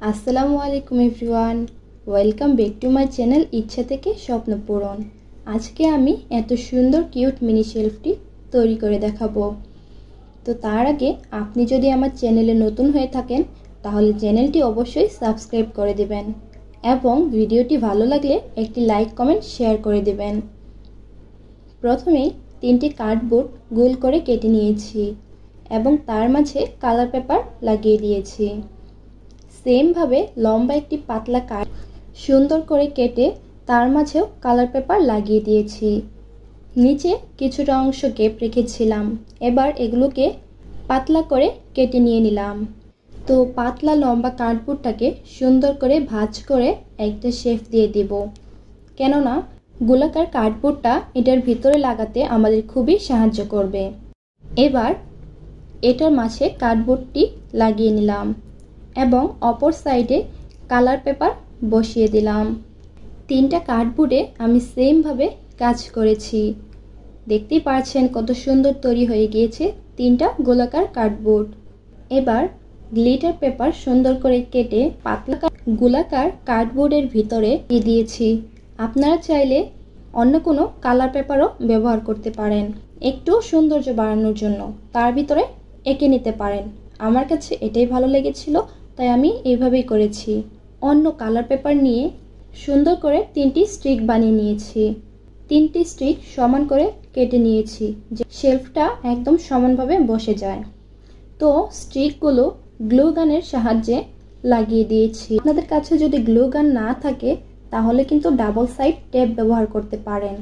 আসসালামু আলাইকুম everyone, welcome back to my channel ইচ্ছা থেকে স্বপ্ন পূরণ। আজকে আমি এত সুন্দর কিউট মিনি শেলফটি তৈরি করে দেখাবো। তো তার আগে আপনি যদি আমার চ্যানেলে নতুন হয়ে থাকেন তাহলে চ্যানেলটি অবশ্যই সাবস্ক্রাইব করে দেবেন এবং ভিডিওটি ভালো লাগলে একটি লাইক কমেন্ট শেয়ার করে দেবেন। প্রথমেই 3টি কার্ডবোর্ড গোল করে কেটে নিয়েছি এবং তার মাঝে কালার পেপার লাগিয়ে দিয়েছি। সেম ভাবে লম্বা একটি পাতলা কার্ড সুন্দর করে কেটে তার মাঝেও কালার পেপার লাগিয়ে দিয়েছি। নিচে কিছুটা অংশ গ্যাপ রেখেছিলাম। এবার এগুলোকে পাতলা করে কেটে নিয়ে নিলাম। তো পাতলা লম্বা কার্ডবোর্ডটাকে সুন্দর করে ভাঁজ করে একটা শেপ দিয়ে দেব, কেননা গোলাকার কার্ডবোর্ডটা এটার ভিতরে লাগাতে আমাদের খুবই সাহায্য করবে। এবার এটার মাঝে কার্ডবোর্ডটি লাগিয়ে নিলাম এবং অপর সাইডে কালার পেপার বসিয়ে দিলাম। 3টা কার্ডবোর্ডে আমি সেমভাবে কাজ করেছি। দেখতেই পাচ্ছেন কত সুন্দর তৈরি হয়ে গিয়েছে 3টা গোলাকার কার্ডবোর্ড। এবার গ্লিটার পেপার সুন্দর করে কেটে পাতলা গোলাকার কার্ডবোর্ডের ভিতরে দিয়ে দিয়েছি। আপনারা চাইলে অন্য কোনো কালার পেপারও ব্যবহার করতে পারেন, একটু সৌন্দর্য বাড়ানোর জন্য তার ভিতরে এঁকে নিতে পারেন। আমার কাছে এটাই ভালো লেগেছিল, তাই আমি এইভাবেই করেছি। অন্য কালার পেপার নিয়ে সুন্দর করে 3টি স্ট্রিক বানিয়ে নিয়েছি। 3টি স্ট্রিক সমান করে কেটে নিয়েছি যে শেলফটা একদম সমানভাবে বসে যায়। তো স্ট্রিকগুলো গ্লু গানের সাহায্যে লাগিয়ে দিয়েছি। আপনাদের কাছে যদি গ্লু গান না থাকে তাহলে কিন্তু ডাবল সাইড টেপ ব্যবহার করতে পারেন।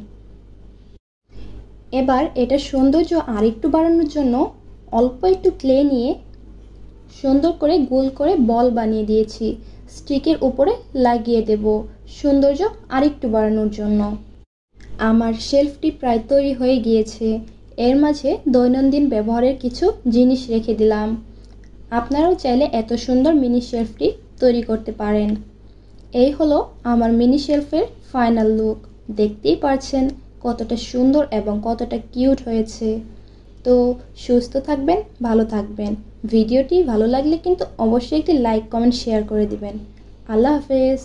এবার এটা সৌন্দর্য আরেকটু বাড়ানোর জন্য অল্প একটু ক্লে নিয়ে সুন্দর করে গোল করে বল বানিয়ে দিয়েছি। স্টিকের উপরে লাগিয়ে দেব সৌন্দর্য আরেকটু বাড়ানোর জন্য। আমার শেলফটি প্রায় তৈরি হয়ে গিয়েছে। এর মাঝে দৈনন্দিন ব্যবহারের কিছু জিনিস রেখে দিলাম। আপনারাও চাইলে এত সুন্দর মিনি শেলফটি তৈরি করতে পারেন। এই হলো আমার মিনি শেলফের ফাইনাল লুক। দেখতেই পাচ্ছেন কতটা সুন্দর এবং কতটা কিউট হয়েছে। তো সুস্থ থাকবেন, ভালো থাকবেন। ভিডিওটি ভালো লাগলে কিন্তু অবশ্যই একটি লাইক কমেন্ট শেয়ার করে দিবেন। আল্লাহ হাফেজ।